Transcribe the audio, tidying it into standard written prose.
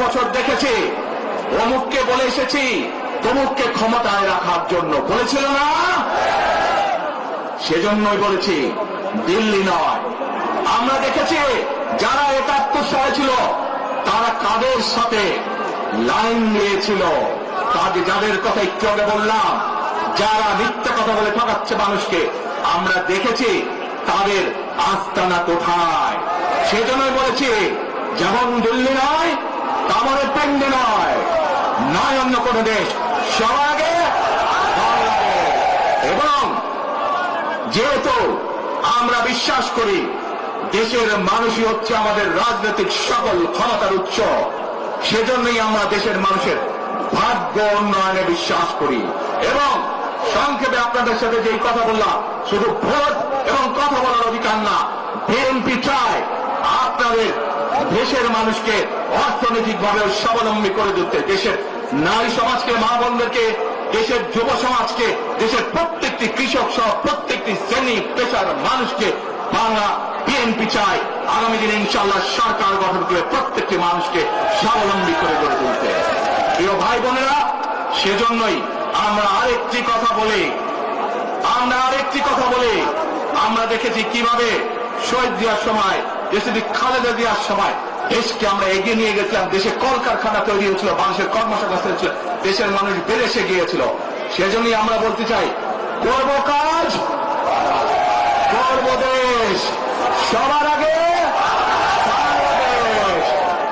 বছর দেখেছি, অমুককে বলে এসেছি তমুককে ক্ষমতায় রাখার জন্য, বলেছিল না? সেজন্যই বলেছি দিল্লি নয়। আমরা দেখেছি যারা 71 সালে ছিল তারা কাদের সাথে লাইন নিয়েছিল, যাদের কথা একটু আগে বললাম, যারা মিথ্যা কথা বলে ঠকাচ্ছে মানুষকে, আমরা দেখেছি তাদের আস্তানা কোথায়। সেজন্যই বলেছি যেমন দিল্লি নয় তেমন পেন্ডে নয়, নয় অন্য কোন দেশ, সবার আগে বাংলাদেশ। এবং যেহেতু আমরা বিশ্বাস করি দেশের মানুষই হচ্ছে আমাদের রাজনৈতিক সকল ক্ষমতার উৎস, সেজন্যই আমরা দেশের মানুষের ভাগ্য উন্নয়নে বিশ্বাস করি। এবং সংক্ষেপে আপনাদের সাথে যেই কথা বললাম, শুধু ভোট এবং কথা বলার অধিকার না, বিএনপি চায় আপনাদের দেশের মানুষকে অর্থনৈতিকভাবে স্বাবলম্বী করে তুলতে, দেশের নারী সমাজকে, মা বোনদেরকে, দেশের যুব সমাজকে, দেশের প্রত্যেকটি কৃষক সহ প্রত্যেকটি শ্রেণী পেশার মানুষকে বাংলা বিএনপি চায় আগামী দিনে ইনশাআল্লাহ সরকার গঠন করে প্রত্যেকটি মানুষকে স্বাবলম্বী করে গড়ে তুলতে। প্রিয় ভাই বোনেরা, সেজন্যই আমরা আরেকটি কথা বলি, আমরা দেখেছি কিভাবে শহীদ জিয়ার সময়, দেশে খালেদা জিয়ার সময় দেশকে আমরা এগিয়ে নিয়ে গেছিলাম, দেশে কলকারখানা তৈরি হয়েছিল, মানুষের কর্মসংস্থান হয়েছিল, দেশের মানুষ বিদেশে গিয়েছিল। সেজন্যই আমরা বলতে চাই, করব কাজ, করব দেশ, সবার আগে